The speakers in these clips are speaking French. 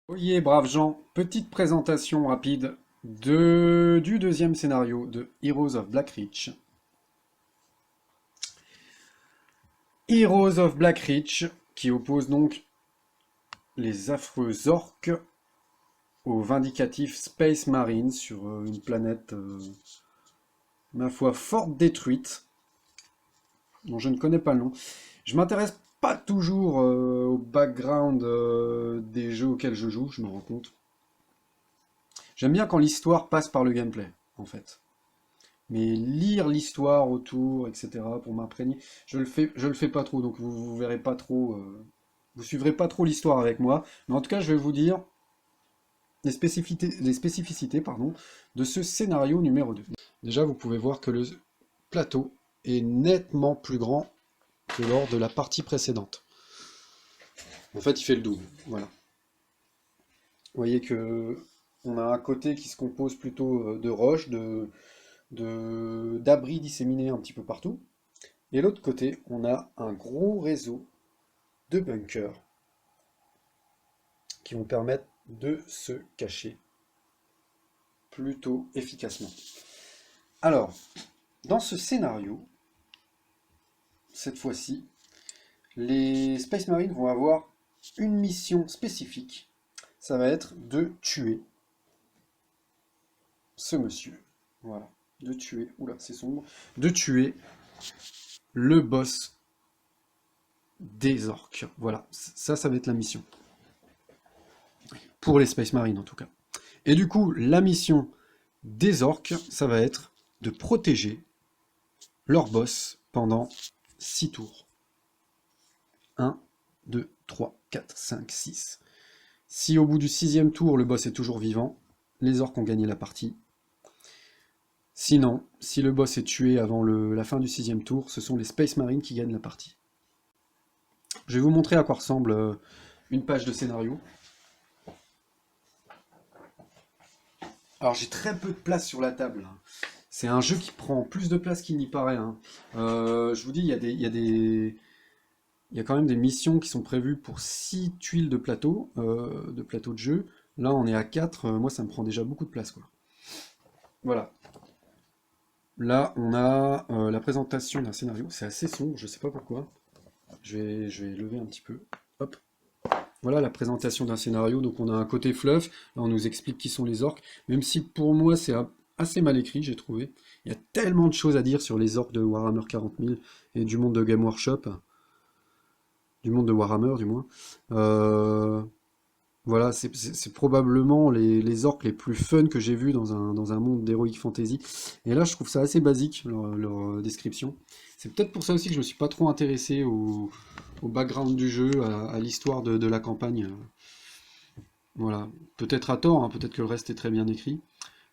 Oyez, braves gens, petite présentation rapide du deuxième scénario de Heroes of Blackreach. Heroes of Blackreach, qui oppose donc les affreux orques aux vindicatifs Space Marines sur une planète, ma foi, fort détruite, dont je ne connais pas le nom. Je m'intéresse pas toujours au background des jeux auxquels je joue, je me rends compte. J'aime bien quand l'histoire passe par le gameplay, en fait. Mais lire l'histoire autour, etc., pour m'imprégner, je le fais pas trop, donc vous verrez pas trop, vous suivrez pas trop l'histoire avec moi. Mais en tout cas, je vais vous dire les spécificités, pardon, de ce scénario numéro 2. Déjà, vous pouvez voir que le plateau est nettement plus grand que lors de la partie précédente. En fait, il fait le double, voilà. Vous voyez que on a un côté qui se compose plutôt de roches, d'abris disséminés un petit peu partout. Et l'autre côté, on a un gros réseau de bunkers qui vont permettre de se cacher plutôt efficacement. Alors, dans ce scénario, cette fois-ci, les Space Marines vont avoir une mission spécifique. Ça va être de tuer ce monsieur. Voilà. De tuer, oula, c'est sombre. De tuer le boss des orques. Voilà, ça va être la mission. Pour les Space Marines en tout cas. Et du coup, la mission des orques, ça va être de protéger leur boss pendant 6 tours. 1, 2, 3, 4, 5, 6. Si au bout du 6e tour, le boss est toujours vivant, les orques ont gagné la partie. Sinon, si le boss est tué avant la fin du 6e tour, ce sont les Space Marines qui gagnent la partie. Je vais vous montrer à quoi ressemble une page de scénario. Alors j'ai très peu de place sur la table. C'est un jeu qui prend plus de place qu'il n'y paraît. Je vous dis, il y a quand même des missions qui sont prévues pour 6 tuiles de plateau de jeu. Là, on est à 4. Moi, ça me prend déjà beaucoup de place, quoi. Voilà. Là, on a la présentation d'un scénario. C'est assez sombre, je sais pas pourquoi. Je vais lever un petit peu. Hop. Voilà la présentation d'un scénario. Donc, on a un côté fluff. Là, on nous explique qui sont les orques. Même si pour moi, c'est assez mal écrit, j'ai trouvé. Il y a tellement de choses à dire sur les orques de Warhammer 40 000 et du monde de Game Workshop. Du monde de Warhammer, du moins. Euh, voilà, c'est probablement les orques les plus fun que j'ai vus dans un monde d'Heroic Fantasy. Et là, je trouve ça assez basique, leur description. C'est peut-être pour ça aussi que je me suis pas trop intéressé au background du jeu, à l'histoire de la campagne. Voilà, peut-être à tort, hein, peut-être que le reste est très bien écrit.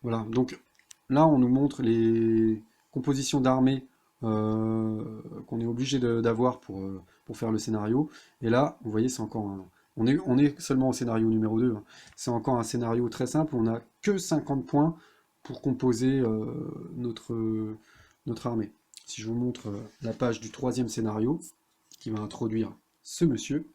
Voilà, donc là, on nous montre les compositions d'armées qu'on est obligé d'avoir pour faire le scénario. Et là, vous voyez, c'est encore on est seulement au scénario numéro 2, hein. C'est encore un scénario très simple. On n'a que 50 points pour composer notre armée. Si je vous montre la page du troisième scénario, qui va introduire ce monsieur,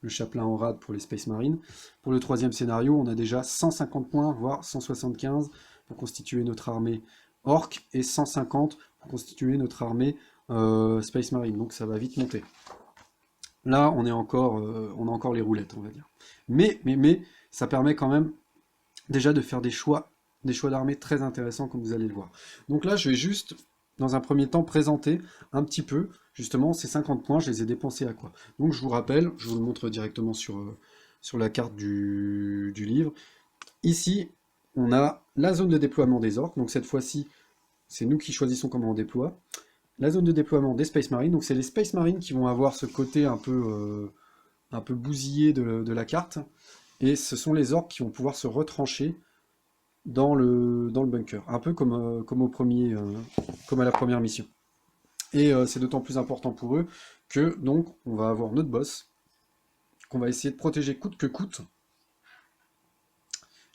le chapelain en rade pour les Space Marines. Pour le troisième scénario, on a déjà 150 points, voire 175 pour constituer notre armée Orc et 150 pour constituer notre armée Space Marine. Donc ça va vite monter. Là, on a encore les roulettes, on va dire. Mais, ça permet quand même déjà de faire des choix d'armée très intéressants, comme vous allez le voir. Donc là, je vais juste, dans un premier temps, présenter un petit peu, justement, ces 50 points, je les ai dépensés à quoi. Donc je vous rappelle, je vous le montre directement sur la carte du livre. Ici, on a la zone de déploiement des orques, donc cette fois-ci, c'est nous qui choisissons comment on déploie. La zone de déploiement des Space Marines, donc c'est les Space Marines qui vont avoir ce côté un peu bousillé de la carte, et ce sont les orques qui vont pouvoir se retrancher dans le bunker, un peu comme à la première mission. Et c'est d'autant plus important pour eux que donc on va avoir notre boss qu'on va essayer de protéger coûte que coûte.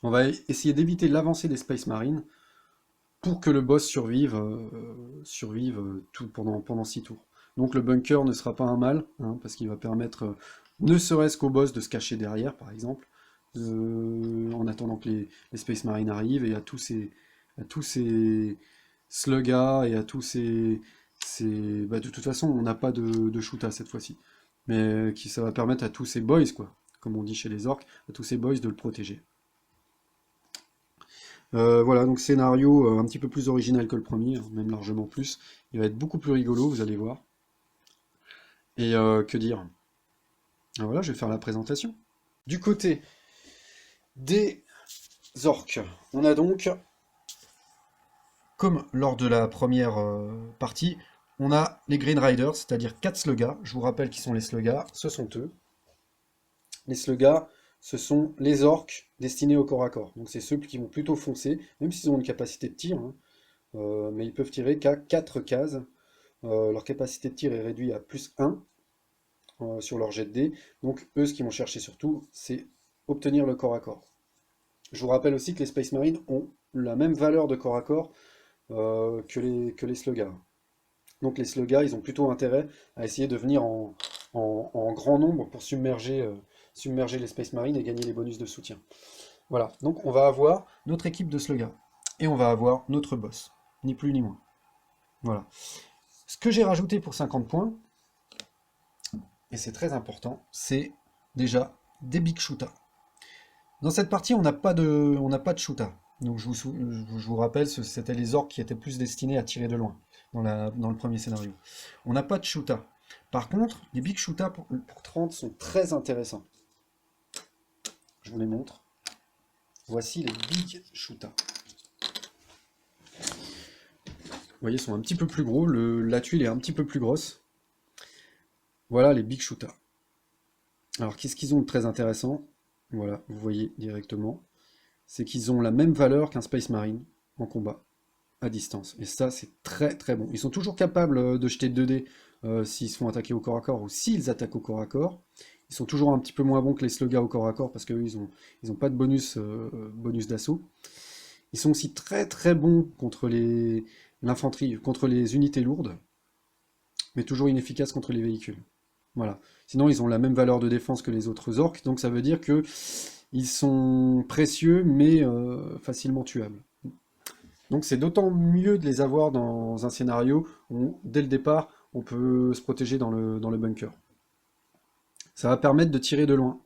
On va essayer d'éviter l'avancée des Space Marines pour que le boss survive tout pendant 6 tours. Donc le bunker ne sera pas un mal, hein, parce qu'il va permettre, ne serait-ce qu'au boss de se cacher derrière, par exemple, en attendant que les Space Marines arrivent, et à tous ces Sluggas et à tous bah, de toute façon, on n'a pas de shoota cette fois-ci. Mais ça va permettre à tous ces boys, quoi, comme on dit chez les orques, à tous ces boys de le protéger. Voilà, donc scénario un petit peu plus original que le premier, hein, même largement plus. Il va être beaucoup plus rigolo, vous allez voir. Et que dire? Ah, voilà, je vais faire la présentation. Du côté des orques, on a donc, comme lors de la première partie, on a les Green Riders, c'est-à-dire 4 Sluggas. Je vous rappelle qui sont les Sluggas, ce sont eux. Les Sluggas, ce sont les orques destinés au corps à corps. Donc c'est ceux qui vont plutôt foncer, même s'ils ont une capacité de tir, hein, mais ils peuvent tirer qu'à 4 cases. Leur capacité de tir est réduite à plus 1 sur leur jet de dés. Donc eux, ce qu'ils vont chercher surtout, c'est obtenir le corps à corps. Je vous rappelle aussi que les Space Marines ont la même valeur de corps à corps que les Sluggas. Donc les Sluggas, ils ont plutôt intérêt à essayer de venir en grand nombre pour submerger les Space Marines et gagner les bonus de soutien. Voilà, donc on va avoir notre équipe de Sluggas. Et on va avoir notre boss, ni plus ni moins. Voilà. Ce que j'ai rajouté pour 50 points, et c'est très important, c'est déjà des big shooters. Dans cette partie, on n'a pas de shoota. Donc je vous rappelle, c'était les orques qui étaient plus destinés à tirer de loin dans le premier scénario. On n'a pas de shoota. Par contre, les big shoota pour 30 sont très intéressants. Je vous les montre. Voici les big shoota. Vous voyez, ils sont un petit peu plus gros. La tuile est un petit peu plus grosse. Voilà les big shoota. Alors qu'est-ce qu'ils ont de très intéressant? Voilà, vous voyez directement. C'est qu'ils ont la même valeur qu'un Space Marine en combat, à distance. Et ça, c'est très très bon. Ils sont toujours capables de jeter 2 dés s'ils se font attaquer au corps à corps ou s'ils attaquent au corps à corps. Ils sont toujours un petit peu moins bons que les Sluggas au corps à corps parce qu'eux, ils ont pas de bonus d'assaut. Ils sont aussi très très bons contre l'infanterie, contre les unités lourdes, mais toujours inefficaces contre les véhicules. Voilà. Sinon, ils ont la même valeur de défense que les autres orques, donc ça veut dire que ils sont précieux, mais facilement tuables. Donc c'est d'autant mieux de les avoir dans un scénario où, dès le départ, on peut se protéger dans le bunker. Ça va permettre de tirer de loin.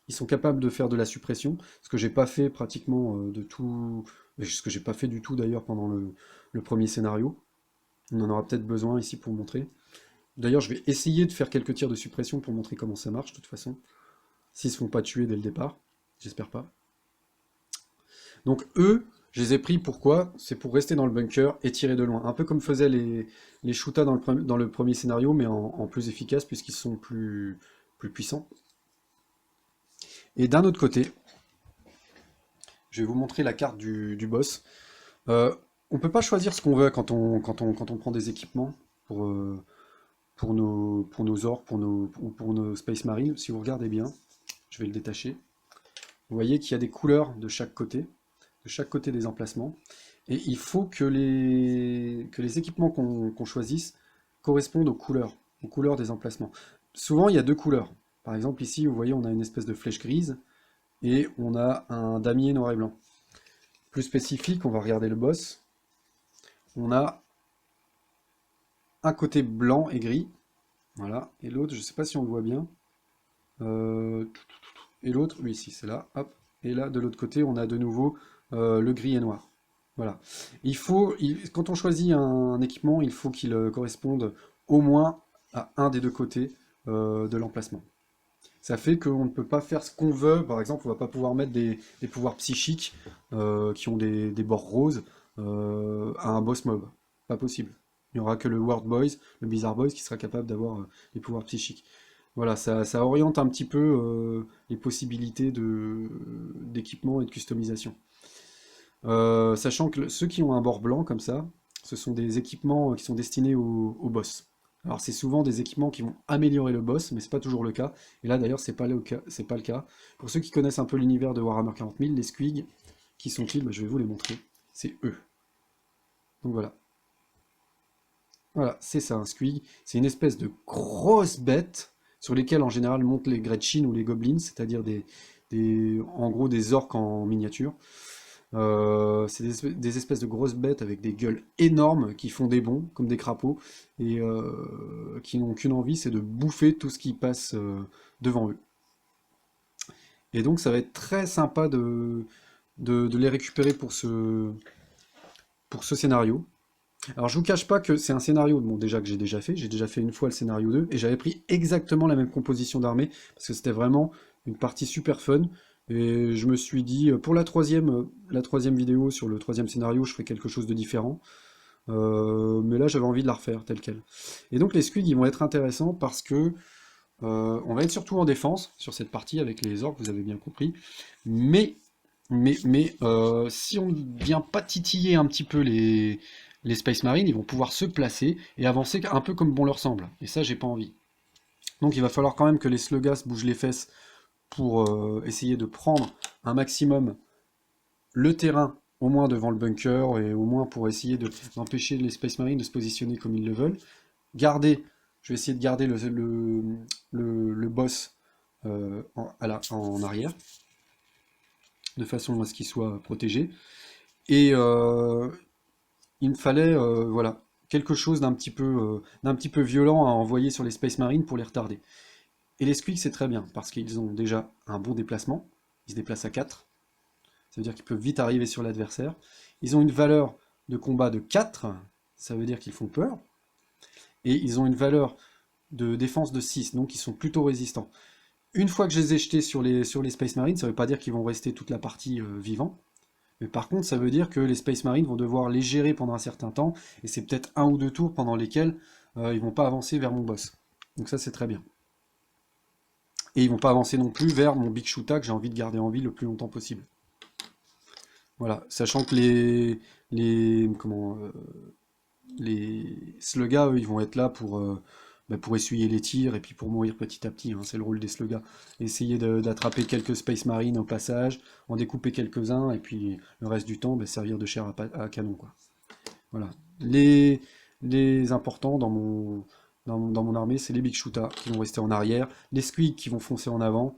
Ils sont capables de faire de la suppression, ce que j'ai pas fait pratiquement de tout, ce que j'ai pas fait du tout d'ailleurs pendant le premier scénario. On en aura peut-être besoin ici pour montrer. D'ailleurs, je vais essayer de faire quelques tirs de suppression pour montrer comment ça marche, de toute façon. S'ils se font pas tuer dès le départ. J'espère pas. Donc eux, je les ai pris pourquoi? C'est pour rester dans le bunker et tirer de loin. Un peu comme faisaient les shootas dans le premier scénario, mais en plus efficace puisqu'ils sont plus puissants. Et d'un autre côté, je vais vous montrer la carte du boss. On peut pas choisir ce qu'on veut quand on prend des équipements pour nos orques, pour nos Space Marines. Si vous regardez bien, je vais le détacher. Vous voyez qu'il y a des couleurs de chaque côté des emplacements. Et il faut que les équipements qu'on choisisse correspondent aux couleurs des emplacements. Souvent, il y a 2 couleurs. Par exemple, ici, vous voyez, on a une espèce de flèche grise et on a un damier noir et blanc. Plus spécifique, on va regarder le boss. On a un côté blanc et gris. Voilà. Et l'autre, je ne sais pas si on le voit bien. Et l'autre, oui, ici, c'est là. Hop. Et là, de l'autre côté, on a de nouveau le gris et noir. Voilà. Quand on choisit un équipement, il faut qu'il corresponde au moins à un des 2 côtés de l'emplacement. Ça fait qu'on ne peut pas faire ce qu'on veut. Par exemple, on ne va pas pouvoir mettre des pouvoirs psychiques qui ont des bords roses à un boss mob. Pas possible. Il n'y aura que le World Boys, le Bizarre Boys qui sera capable d'avoir des pouvoirs psychiques. Voilà, ça oriente un petit peu les possibilités d'équipement et de customisation. Sachant que ceux qui ont un bord blanc comme ça, ce sont des équipements qui sont destinés au boss. Alors c'est souvent des équipements qui vont améliorer le boss, mais c'est pas toujours le cas. Et là d'ailleurs c'est pas le cas. Pour ceux qui connaissent un peu l'univers de Warhammer 40 000, les squigs, qui sont-ils? Je vais vous les montrer. C'est eux. Donc voilà. Voilà, c'est ça un squig. C'est une espèce de grosse bête sur lesquelles en général montent les Gretchin ou les Goblins, c'est-à-dire des en gros des orques en miniature. C'est des espèces de grosses bêtes avec des gueules énormes qui font des bonds comme des crapauds et qui n'ont qu'une envie, c'est de bouffer tout ce qui passe devant eux. Et donc ça va être très sympa de les récupérer pour ce scénario. Alors je vous cache pas que c'est un scénario bon, déjà que j'ai déjà fait une fois le scénario 2, et j'avais pris exactement la même composition d'armée, parce que c'était vraiment une partie super fun, et je me suis dit, pour la troisième vidéo sur le troisième scénario, je ferai quelque chose de différent, mais là j'avais envie de la refaire telle quelle. Et donc les squids ils vont être intéressants parce que on va être surtout en défense sur cette partie avec les orques, vous avez bien compris, mais si on vient pas titiller un petit peu les Space Marines, ils vont pouvoir se placer et avancer un peu comme bon leur semble. Et ça, j'ai pas envie. Donc il va falloir quand même que les Sluggas bougent les fesses pour essayer de prendre un maximum le terrain, au moins devant le bunker, et au moins pour essayer d'empêcher les Space Marines de se positionner comme ils le veulent. Je vais essayer de garder le boss en arrière, de façon à ce qu'il soit protégé. Et il me fallait voilà, quelque chose d'un petit peu violent à envoyer sur les Space Marines pour les retarder. Et les Squigs, c'est très bien, parce qu'ils ont déjà un bon déplacement, ils se déplacent à 4, ça veut dire qu'ils peuvent vite arriver sur l'adversaire. Ils ont une valeur de combat de 4, ça veut dire qu'ils font peur, et ils ont une valeur de défense de 6, donc ils sont plutôt résistants. Une fois que je les ai jetés sur les Space Marines, ça ne veut pas dire qu'ils vont rester toute la partie vivants, mais par contre, ça veut dire que les Space Marines vont devoir les gérer pendant un certain temps, et c'est peut-être un ou deux tours pendant lesquels ils vont pas avancer vers mon boss. Donc ça, c'est très bien. Et ils vont pas avancer non plus vers mon Big Shoota que j'ai envie de garder en vie le plus longtemps possible. Voilà, sachant que les Sluggas, eux, ils vont être là pour essuyer les tirs et puis pour mourir petit à petit, hein, c'est le rôle des Sluggas. Essayer d'attraper quelques Space Marines au passage, en découper quelques-uns, et puis le reste du temps, servir de chair à canon, quoi. Voilà. Les importants dans mon armée, c'est les Big Shoota qui vont rester en arrière, les Squig qui vont foncer en avant,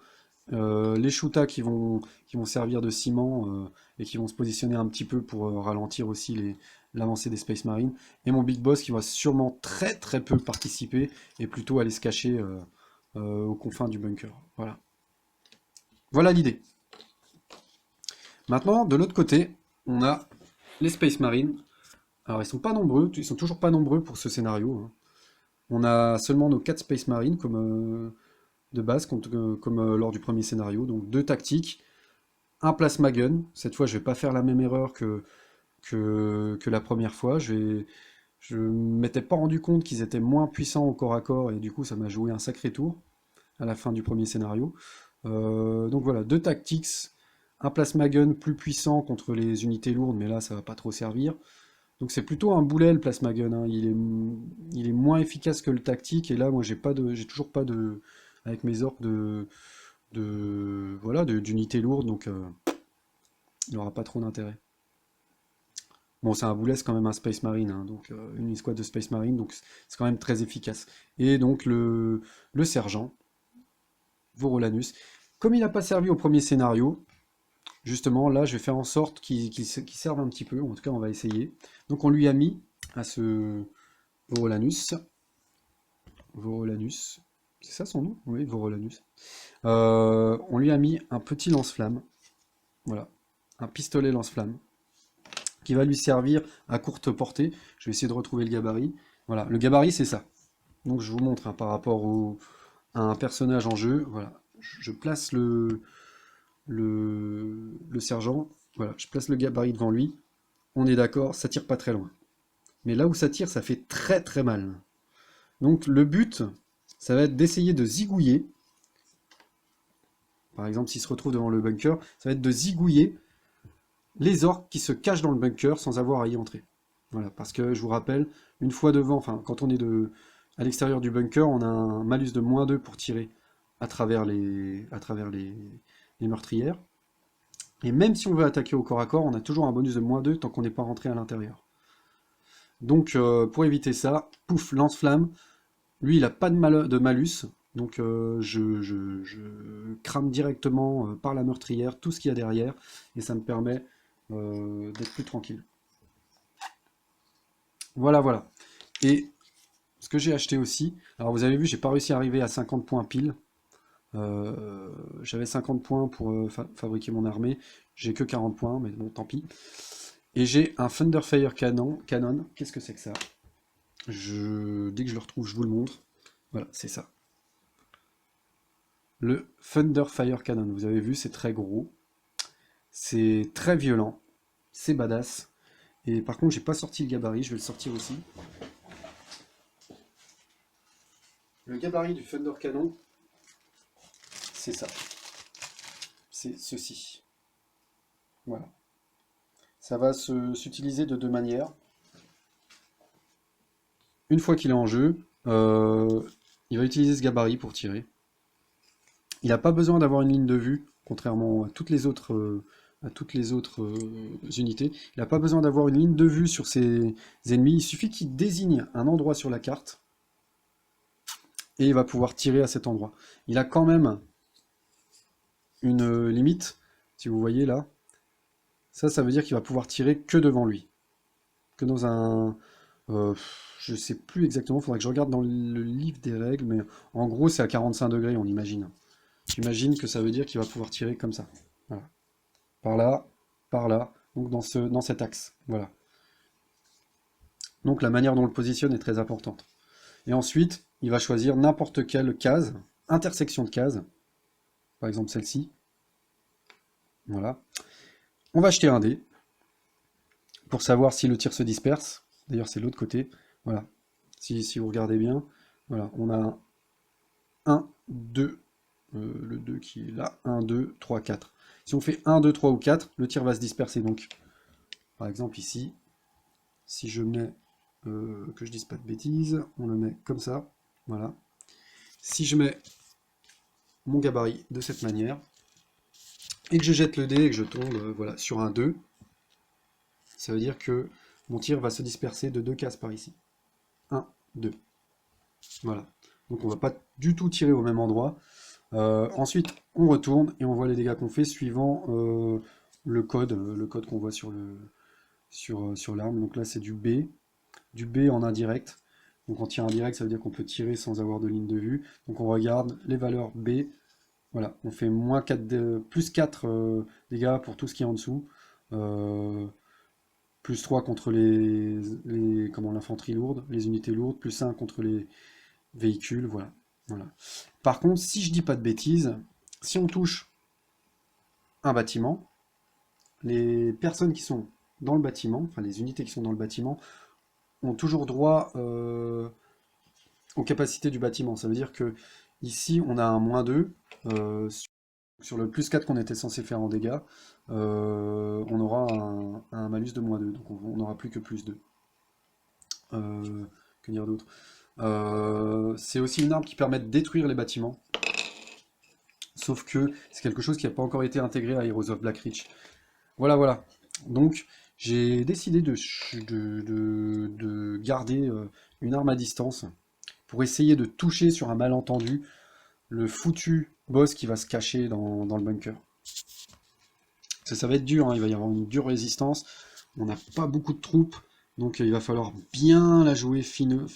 les Shoota qui vont servir de ciment et qui vont se positionner un petit peu pour ralentir aussi l'avancée des Space Marines, et mon Big Boss qui va sûrement très très peu participer et plutôt aller se cacher aux confins du bunker. Voilà. Voilà l'idée. Maintenant, de l'autre côté, on a les Space Marines. Alors ils sont pas nombreux, ils sont toujours pas nombreux pour ce scénario, hein. On a seulement nos 4 Space Marines de base, comme lors du premier scénario, donc 2 tactiques, un plasma gun. Cette fois, je vais pas faire la même erreur que la première fois. Je m'étais pas rendu compte qu'ils étaient moins puissants au corps à corps, et du coup, ça m'a joué un sacré tour à la fin du premier scénario. Donc voilà, 2 tactiques, un plasma gun plus puissant contre les unités lourdes, mais là, ça va pas trop servir. Donc c'est plutôt un boulet le plasma gun, hein. Il est moins efficace que le tactique, et là moi j'ai toujours pas avec mes orques voilà, d'unité lourde, donc il n'aura pas trop d'intérêt. Bon, c'est un boulet, c'est quand même un Space Marine, hein, donc une escouade de Space Marine, donc c'est quand même très efficace. Et donc le sergent, Vorolanus, comme il n'a pas servi au premier scénario, justement, là, je vais faire en sorte qu'il serve un petit peu, en tout cas, on va essayer. Donc, on lui a mis à ce Vorolanus, c'est ça son nom? Oui, Vorolanus. On lui a mis un petit lance-flamme, voilà, un pistolet lance-flamme, qui va lui servir à courte portée. Je vais essayer de retrouver le gabarit. Voilà, le gabarit, c'est ça. Donc, je vous montre hein, par rapport à un personnage en jeu. Voilà, je place le sergent, voilà, je place le gabarit devant lui, on est d'accord, ça tire pas très loin. Mais là où ça tire, ça fait très très mal. Donc le but, ça va être d'essayer de zigouiller, par exemple s'il se retrouve devant le bunker, ça va être de zigouiller les orques qui se cachent dans le bunker sans avoir à y entrer. Voilà, parce que je vous rappelle, une fois devant, enfin quand on est à l'extérieur du bunker, on a un malus de -2 pour tirer à travers les meurtrières. Et même si on veut attaquer au corps à corps, on a toujours un bonus de -2 tant qu'on n'est pas rentré à l'intérieur. Donc pour éviter ça, pouf, lance-flamme. Lui, il n'a pas de malus. Donc je crame directement par la meurtrière tout ce qu'il y a derrière et ça me permet d'être plus tranquille. Voilà, voilà. Et ce que j'ai acheté aussi, alors vous avez vu, j'ai pas réussi à arriver à 50 points pile. J'avais 50 points pour fabriquer mon armée, j'ai que 40 points, mais bon, tant pis. Et j'ai un Thunderfire Cannon. Qu'est-ce que c'est que ça? Dès que je le retrouve, je vous le montre. Voilà, c'est ça. Le Thunderfire Cannon, vous avez vu, c'est très gros, c'est très violent, c'est badass. Et par contre, j'ai pas sorti le gabarit, je vais le sortir aussi. Le gabarit du Thunder Cannon, c'est ça. C'est ceci. Voilà. Ça va s'utiliser de deux manières. Une fois qu'il est en jeu, il va utiliser ce gabarit pour tirer. Il n'a pas besoin d'avoir une ligne de vue, contrairement à toutes les autres unités. Il n'a pas besoin d'avoir une ligne de vue sur ses ennemis. Il suffit qu'il désigne un endroit sur la carte et il va pouvoir tirer à cet endroit. Il a quand même une limite, si vous voyez là. Ça veut dire qu'il va pouvoir tirer que devant lui. Que dans un... je sais plus exactement, il faudrait que je regarde dans le livre des règles, mais en gros c'est à 45 degrés, on imagine. J'imagine que ça veut dire qu'il va pouvoir tirer comme ça. Voilà. Par là, donc dans cet axe. Voilà. Donc la manière dont on le positionne est très importante. Et ensuite, il va choisir n'importe quelle case, intersection de cases, par exemple celle-ci. Voilà. On va jeter un dé pour savoir si le tir se disperse. D'ailleurs, c'est l'autre côté. Voilà. Si vous regardez bien, voilà, on a 1, 2, le 2 qui est là, 1, 2, 3, 4. Si on fait 1, 2, 3 ou 4, le tir va se disperser. Donc, par exemple ici, si je mets, que je dise pas de bêtises, on le met comme ça, voilà. Si je mets mon gabarit de cette manière, et que je jette le dé et que je tombe voilà, sur un 2, ça veut dire que mon tir va se disperser de 2 cases par ici. 1, 2. Voilà. Donc on va pas du tout tirer au même endroit. Ensuite, on retourne et on voit les dégâts qu'on fait suivant le code qu'on voit sur l'arme. Donc là, c'est du B en indirect. Donc en tir indirect, ça veut dire qu'on peut tirer sans avoir de ligne de vue. Donc on regarde les valeurs B. Voilà, on fait moins 4 plus 4 dégâts pour tout ce qui est en dessous. Plus 3 contre l'infanterie lourde, les unités lourdes, plus 1 contre les véhicules, voilà. Voilà. Par contre, si je dis pas de bêtises, si on touche un bâtiment, les personnes qui sont dans le bâtiment, enfin les unités qui sont dans le bâtiment, ont toujours droit aux capacités du bâtiment. Ça veut dire que ici, on a un -2 sur le +4 qu'on était censé faire en dégâts, on aura un malus de -2, donc on n'aura plus que +2. Que dire d'autre? C'est aussi une arme qui permet de détruire les bâtiments, sauf que c'est quelque chose qui n'a pas encore été intégré à Heroes of Black Reach. Voilà, voilà. Donc, j'ai décidé de garder une arme à distance pour essayer de toucher sur un malentendu le foutu boss qui va se cacher dans le bunker. Ça va être dur, hein, il va y avoir une dure résistance. On n'a pas beaucoup de troupes, donc il va falloir bien la jouer en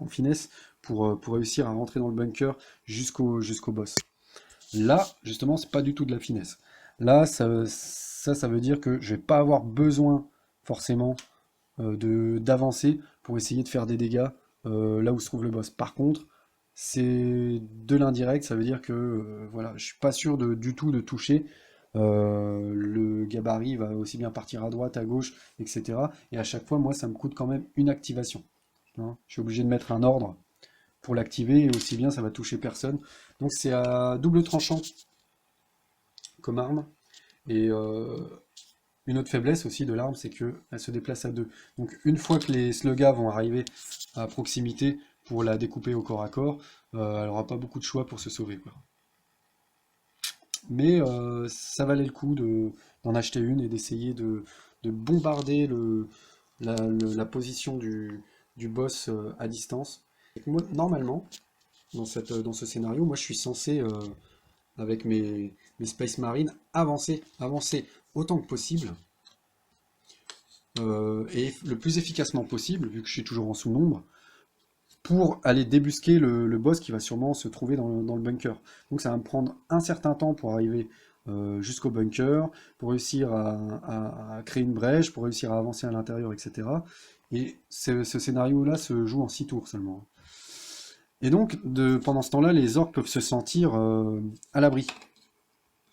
finesse pour réussir à rentrer dans le bunker jusqu'au boss. Là, justement, c'est pas du tout de la finesse. Là, ça veut dire que je vais pas avoir besoin forcément d'avancer pour essayer de faire des dégâts là où se trouve le boss. Par contre, c'est de l'indirect, ça veut dire que voilà, je suis pas sûr du tout de toucher. Le gabarit va aussi bien partir à droite, à gauche, etc. Et à chaque fois, moi, ça me coûte quand même une activation. Hein. Je suis obligé de mettre un ordre pour l'activer, et aussi bien ça va toucher personne. Donc c'est à double tranchant comme arme. Et une autre faiblesse aussi de l'arme, c'est qu'elle se déplace à deux. Donc une fois que les slugas vont arriver à proximité pour la découper au corps à corps, elle n'aura pas beaucoup de choix pour se sauver, quoi. Mais ça valait le coup d'en acheter une et d'essayer de bombarder la position du boss à distance. Et moi, normalement, dans ce scénario, moi je suis censé, avec mes Space Marines, avancer autant que possible, et le plus efficacement possible, vu que je suis toujours en sous-nombre, pour aller débusquer le boss qui va sûrement se trouver dans le bunker. Donc ça va me prendre un certain temps pour arriver jusqu'au bunker, pour réussir à créer une brèche, pour réussir à avancer à l'intérieur, etc. Et ce scénario-là se joue en 6 tours seulement. Et donc, pendant ce temps-là, les orques peuvent se sentir à l'abri.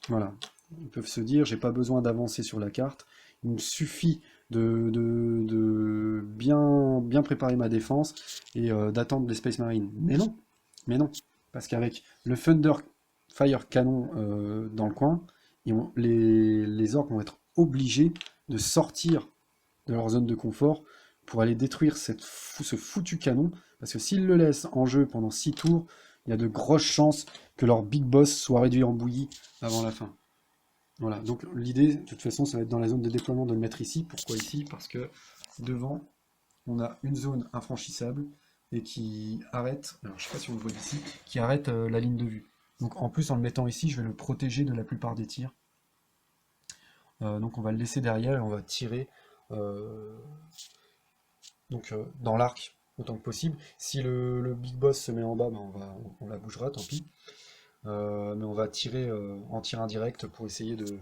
Voilà. Ils peuvent se dire, j'ai pas besoin d'avancer sur la carte, il me suffit de bien préparer ma défense et d'attendre les Space Marines. Mais non, parce qu'avec le Thunder Fire Cannon dans le coin, les orques vont être obligés de sortir de leur zone de confort pour aller détruire ce foutu canon, parce que s'ils le laissent en jeu pendant 6 tours, il y a de grosses chances que leur big boss soit réduit en bouillie avant la fin. Voilà, donc l'idée, de toute façon, ça va être dans la zone de déploiement de le mettre ici. Pourquoi ici? Parce que devant, on a une zone infranchissable et qui arrête, alors je sais pas si on le voit d'ici, qui arrête la ligne de vue. Donc en plus, en le mettant ici, je vais le protéger de la plupart des tirs. Donc on va le laisser derrière et on va tirer dans l'arc autant que possible. Si le big boss se met en bas, ben on la bougera, tant pis. Mais on va tirer en tir indirect pour essayer de...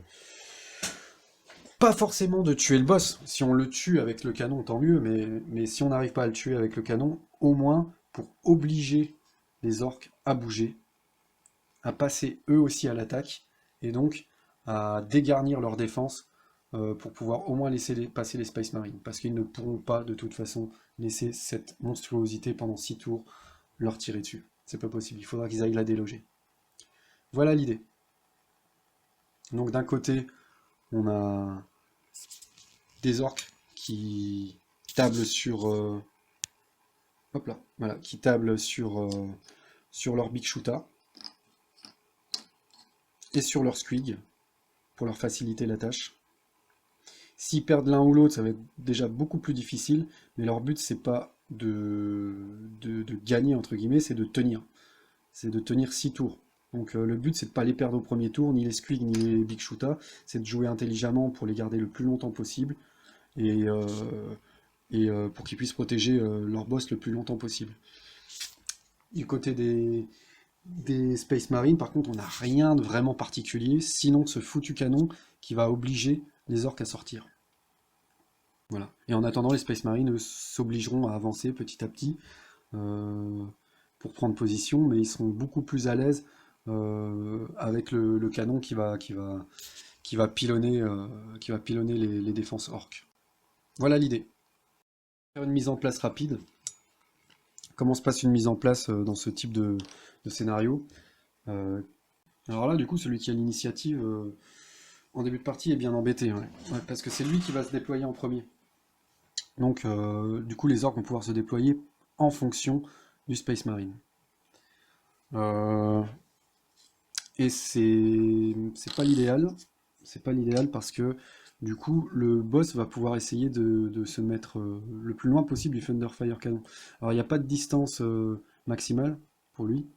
Pas forcément de tuer le boss. Si on le tue avec le canon, tant mieux, mais si on n'arrive pas à le tuer avec le canon, au moins pour obliger les orques à bouger, à passer eux aussi à l'attaque, et donc à dégarnir leur défense pour pouvoir au moins laisser passer les Space Marines, parce qu'ils ne pourront pas de toute façon laisser cette monstruosité pendant 6 tours leur tirer dessus. C'est pas possible, il faudra qu'ils aillent la déloger. Voilà l'idée. Donc d'un côté, on a des orques qui tablent sur... hop là, voilà, qui tablent sur leur Big Shoota et sur leur Squig pour leur faciliter la tâche. S'ils perdent l'un ou l'autre, ça va être déjà beaucoup plus difficile, mais leur but, c'est pas de gagner, entre guillemets, c'est de tenir. C'est de tenir 6 tours. Donc le but, c'est de ne pas les perdre au premier tour, ni les Squig, ni les Big Shoota, c'est de jouer intelligemment pour les garder le plus longtemps possible, et, pour qu'ils puissent protéger leur boss le plus longtemps possible. Du côté des Space Marines, par contre, on n'a rien de vraiment particulier, sinon ce foutu canon qui va obliger les orques à sortir. Voilà. Et en attendant, les Space Marines s'obligeront à avancer petit à petit pour prendre position, mais ils seront beaucoup plus à l'aise avec le canon qui va pilonner, les défenses orques. Voilà l'idée. Faire une mise en place rapide. Comment se passe une mise en place dans ce type de scénario? Alors là, du coup, celui qui a l'initiative en début de partie est bien embêté, ouais. Ouais, parce que c'est lui qui va se déployer en premier. Donc, du coup, les orques vont pouvoir se déployer en fonction du Space Marine. Et c'est pas l'idéal. C'est pas l'idéal parce que du coup, le boss va pouvoir essayer de se mettre le plus loin possible du Thunder Fire Cannon. Alors, il n'y a pas de distance maximale pour lui.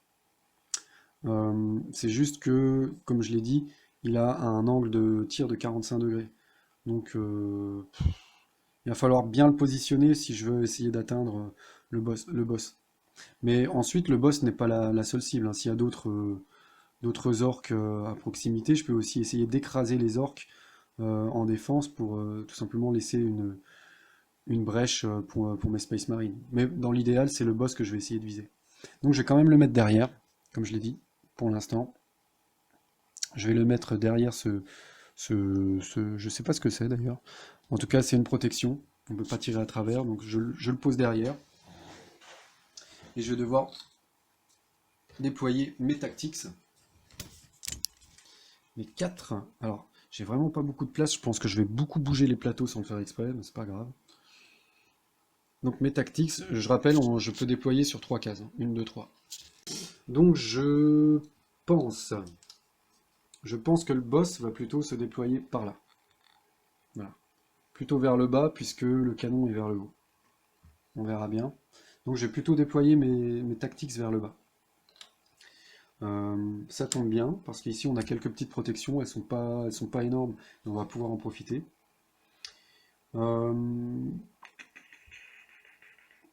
C'est juste que, comme je l'ai dit, il a un angle de tir de 45 degrés. Donc, il va falloir bien le positionner si je veux essayer d'atteindre le boss. Mais ensuite, le boss n'est pas la seule cible, hein. S'il y a d'autres orques à proximité, je peux aussi essayer d'écraser les orques en défense pour tout simplement laisser une brèche pour mes Space Marines. Mais dans l'idéal, c'est le boss que je vais essayer de viser. Donc je vais quand même le mettre derrière, comme je l'ai dit, pour l'instant. Je vais le mettre derrière je sais pas ce que c'est d'ailleurs. En tout cas, c'est une protection. On ne peut pas tirer à travers, donc je le pose derrière. Et je vais devoir déployer mes tactics. Mes 4. Alors, j'ai vraiment pas beaucoup de place. Je pense que je vais beaucoup bouger les plateaux sans le faire exprès, mais c'est pas grave. Donc mes tactics, je rappelle, je peux déployer sur 3 cases. 1, 2, 3. Donc pense... Je pense que le boss va plutôt se déployer par là. Voilà. Plutôt vers le bas, puisque le canon est vers le haut. On verra bien. Donc je vais plutôt déployer mes tactics vers le bas. Ça tombe bien, parce qu'ici on a quelques petites protections, elles sont pas énormes, mais on va pouvoir en profiter. Euh,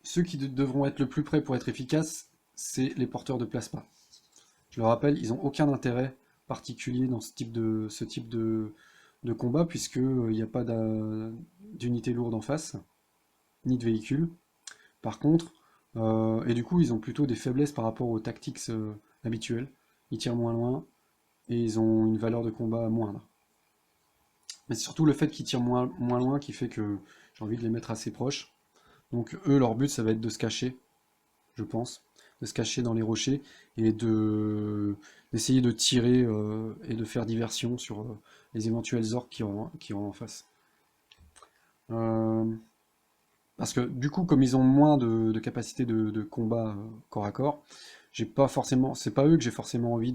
Ceux qui devront être le plus près pour être efficaces, c'est les porteurs de plasma. Je le rappelle, ils n'ont aucun intérêt particulier dans ce type de combat, puisque il n'y a pas d'unité lourde en face, ni de véhicule. Par contre, et du coup, ils ont plutôt des faiblesses par rapport aux tactiques habituelles. Ils tirent moins loin et ils ont une valeur de combat moindre. Mais c'est surtout le fait qu'ils tirent moins loin qui fait que j'ai envie de les mettre assez proches. Donc eux, leur but, ça va être de se cacher, je pense, de se cacher dans les rochers et d'essayer de tirer et de faire diversion sur les éventuels orques qui auront en face. Euh, Parce que du coup, comme ils ont moins de capacité de combat corps à corps, j'ai pas forcément, c'est pas eux que j'ai forcément envie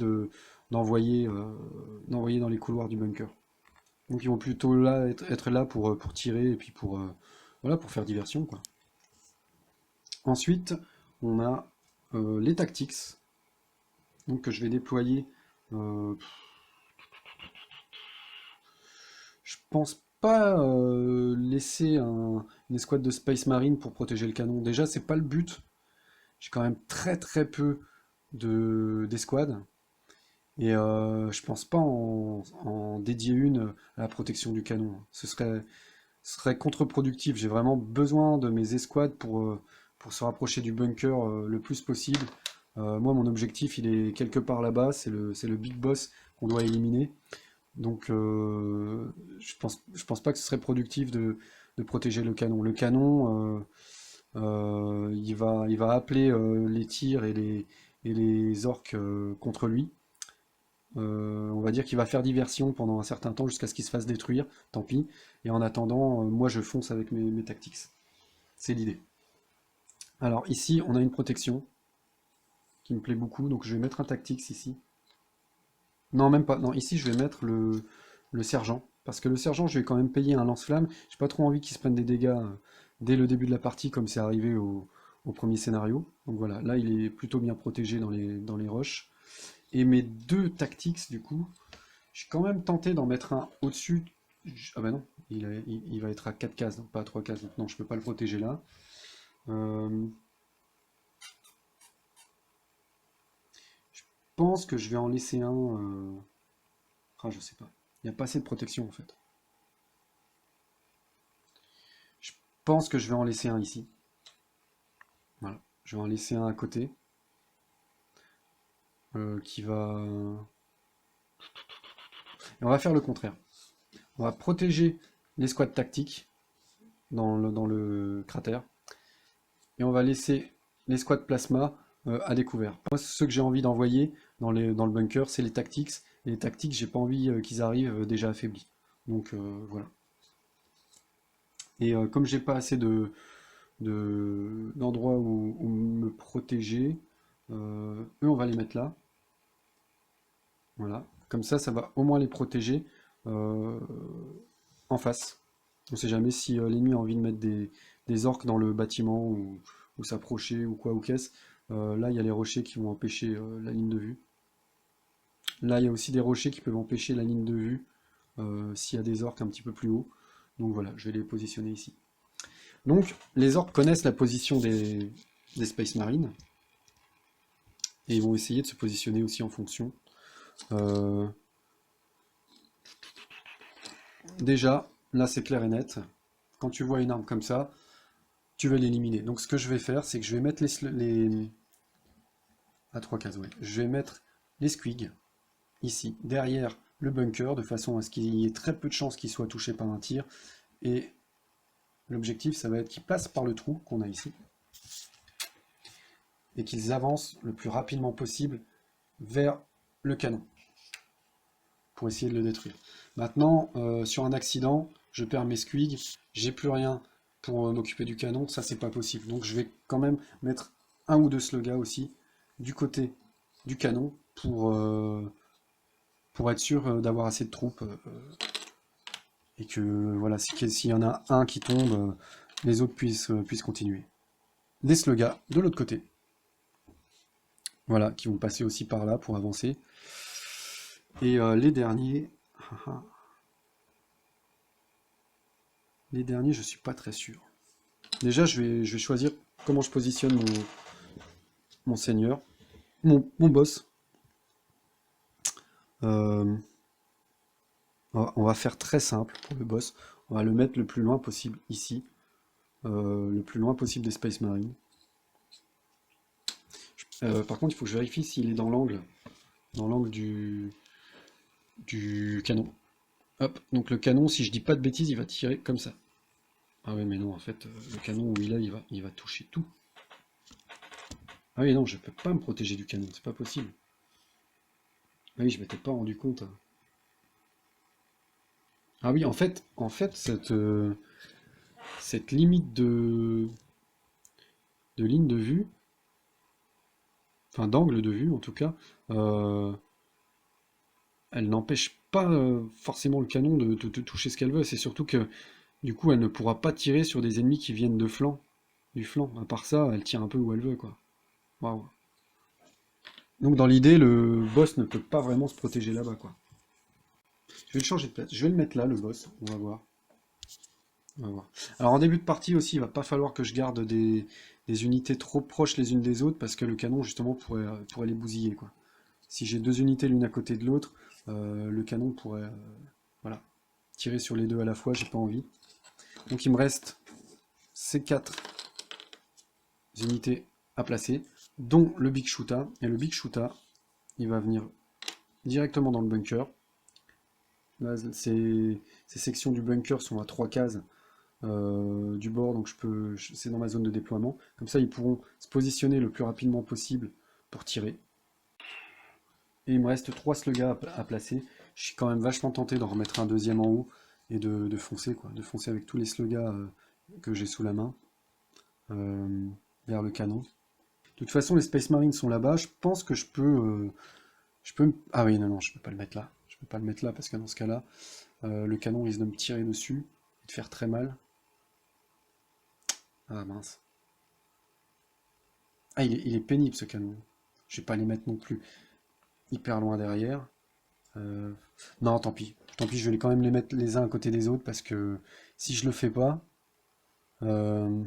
d'envoyer dans les couloirs du bunker. Donc ils vont plutôt là être là pour tirer et puis voilà, pour faire diversion, quoi. Ensuite, on a les tactics, donc que je vais déployer. euh, je pense pas laisser une escouade de Space Marine pour protéger le canon. Déjà, c'est pas le but. J'ai quand même très peu d'escouades. Et je pense pas en dédier une à la protection du canon. Ce serait contre-productif. J'ai vraiment besoin de mes escouades pour se rapprocher du bunker le plus possible. Moi, mon objectif, il est quelque part là-bas. C'est le big boss qu'on doit éliminer. Donc, je pense pas que ce serait productif de protéger le canon. Le canon, il va appeler les tirs et les orques contre lui. On va dire qu'il va faire diversion pendant un certain temps jusqu'à ce qu'il se fasse détruire, tant pis. Et en attendant, moi je fonce avec mes tactics. C'est l'idée. Alors ici, on a une protection qui me plaît beaucoup, donc je vais mettre un tactics ici. Non, même pas. Non, ici je vais mettre le sergent. Parce que le sergent, je vais quand même payer un lance-flamme. J'ai pas trop envie qu'il se prenne des dégâts dès le début de la partie, comme c'est arrivé au premier scénario. Donc voilà, là il est plutôt bien protégé dans les roches. Et mes deux tactics, du coup, je suis quand même tenté d'en mettre un au-dessus. Ah bah non, il va être à 4 cases, donc pas à 3 cases. Donc non, je peux pas le protéger là. Euh, je pense que je vais en laisser un. Ah, je sais pas. Il n'y a pas assez de protection en fait. Je pense que je vais en laisser un ici. Voilà. Je vais en laisser un à côté. Qui va. Et on va faire le contraire. On va protéger les squads tactiques dans le cratère. Et on va laisser les squads plasma à découvert. Moi, ceux que j'ai envie d'envoyer dans le bunker, c'est les tactics. Et les tactics, j'ai pas envie qu'ils arrivent déjà affaiblis. Donc voilà. Et comme j'ai pas assez d'endroits où me protéger, eux, on va les mettre là. Voilà. Comme ça va au moins les protéger euh, en face. On sait jamais si l'ennemi a envie de mettre des orques dans le bâtiment ou s'approcher ou quoi ou qu'est-ce. Là, il y a les rochers qui vont empêcher la ligne de vue. Là, il y a aussi des rochers qui peuvent empêcher la ligne de vue s'il y a des orques un petit peu plus haut. Donc voilà, je vais les positionner ici. Donc, les orques connaissent la position des Space Marines et ils vont essayer de se positionner aussi en fonction. Euh, Déjà, là, c'est clair et net. Quand tu vois une arme comme ça, tu veux l'éliminer. Donc ce que je vais faire, c'est que je vais mettre à 3 cases, ouais. Je vais mettre les squigs ici, derrière le bunker, de façon à ce qu'il y ait très peu de chances qu'il soit touché par un tir. Et l'objectif, ça va être qu'ils passent par le trou qu'on a ici, et qu'ils avancent le plus rapidement possible vers le canon, pour essayer de le détruire. Maintenant, sur un accident, je perds mes squigs, j'ai plus rien pour m'occuper du canon, ça c'est pas possible. Donc je vais quand même mettre un ou deux slugs aussi du côté du canon pour être sûr d'avoir assez de troupes et que voilà, s'il y en a un qui tombe, les autres puissent continuer. Des slugs de l'autre côté. Voilà, qui vont passer aussi par là pour avancer. Et les derniers, les derniers, je suis pas très sûr. Déjà, je vais choisir comment je positionne mon seigneur, mon boss. Euh, on va faire très simple pour le boss. On va le mettre le plus loin possible ici, le plus loin possible des Space Marines. Par contre, il faut que je vérifie s'il est dans l'angle du canon. Hop, donc le canon, si je dis pas de bêtises, il va tirer comme ça. Ah ouais, mais non, en fait, le canon où il va toucher tout. Ah oui, non, je peux pas me protéger du canon, c'est pas possible. Ah oui, je m'étais pas rendu compte. Ah oui, en fait, cette limite de ligne de vue, enfin d'angle de vue en tout cas, euh, elle n'empêche pas forcément le canon de toucher ce qu'elle veut. C'est surtout que du coup, elle ne pourra pas tirer sur des ennemis qui viennent de flanc, du flanc. À part ça, elle tire un peu où elle veut, quoi. Waouh. Donc dans l'idée, le boss ne peut pas vraiment se protéger là-bas, quoi. Je vais le changer de place. Je vais le mettre là, le boss. On va voir. On va voir. Alors en début de partie aussi, il va pas falloir que je garde des unités trop proches les unes des autres parce que le canon justement pourrait les bousiller, quoi. Si j'ai deux unités l'une à côté de l'autre, le canon pourrait voilà, tirer sur les deux à la fois, j'ai pas envie. Donc il me reste ces quatre unités à placer, dont le Big Shoota. Et le Big Shoota, il va venir directement dans le bunker. Là, ces sections du bunker sont à 3 cases du bord, donc c'est dans ma zone de déploiement. Comme ça, ils pourront se positionner le plus rapidement possible pour tirer. Et il me reste 3 slugas à placer. Je suis quand même vachement tenté d'en remettre un deuxième en haut et de foncer, quoi. De foncer avec tous les slugas que j'ai sous la main euh, vers le canon. De toute façon, les Space Marines sont là-bas. Je pense que ah oui, non, non, je peux pas le mettre là. Je peux pas le mettre là parce que dans ce cas-là, le canon risque de me tirer dessus et de faire très mal. Ah mince. Ah, il est pénible ce canon. Je vais pas les mettre non plus hyper loin derrière. Euh, Non, tant pis. Tant pis, je vais quand même les mettre les uns à côté des autres parce que si je le fais pas, euh,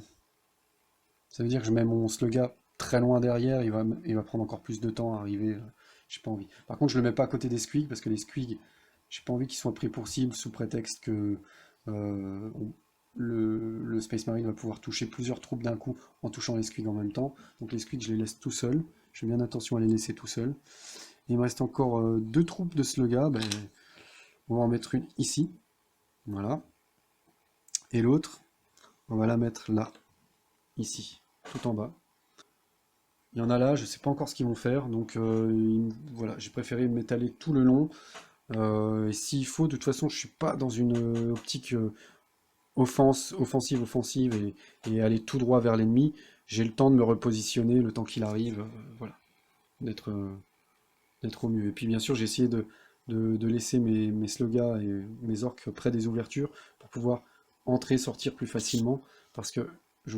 ça veut dire que je mets mon slogan très loin derrière, il va prendre encore plus de temps à arriver. J'ai pas envie. Par contre, je le mets pas à côté des squigs parce que les squigs, j'ai pas envie qu'ils soient pris pour cible sous prétexte que euh, on- le Space Marine va pouvoir toucher plusieurs troupes d'un coup en touchant les squigs en même temps. Donc les squigs, je les laisse tout seuls. Je fais bien attention à les laisser tout seuls. Il me reste encore deux troupes de slogan. Ben, on va en mettre une ici. Voilà. Et l'autre, on va la mettre là, ici, tout en bas. Il y en a là, je ne sais pas encore ce qu'ils vont faire, donc voilà, j'ai préféré m'étaler tout le long. Et s'il faut, de toute façon, je suis pas dans une optique offensive et aller tout droit vers l'ennemi. J'ai le temps de me repositionner, le temps qu'il arrive, voilà, d'être d'être au mieux. Et puis bien sûr, j'ai essayé de laisser mes slogas et mes orques près des ouvertures pour pouvoir entrer, sortir plus facilement, parce que je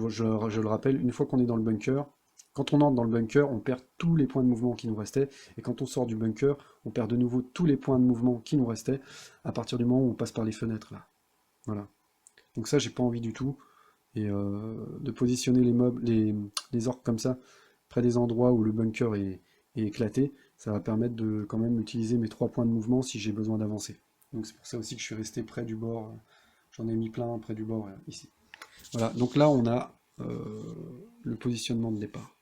le rappelle, une fois qu'on est dans le bunker, quand on entre dans le bunker, on perd tous les points de mouvement qui nous restaient, et quand on sort du bunker, on perd de nouveau tous les points de mouvement qui nous restaient, à partir du moment où on passe par les fenêtres, là. Voilà. Donc ça, j'ai pas envie du tout, et de positionner les orques comme ça, près des endroits où le bunker est éclaté, ça va permettre de quand même utiliser mes 3 points de mouvement si j'ai besoin d'avancer. Donc c'est pour ça aussi que je suis resté près du bord, j'en ai mis plein près du bord ici. Voilà, donc là on a le positionnement de départ.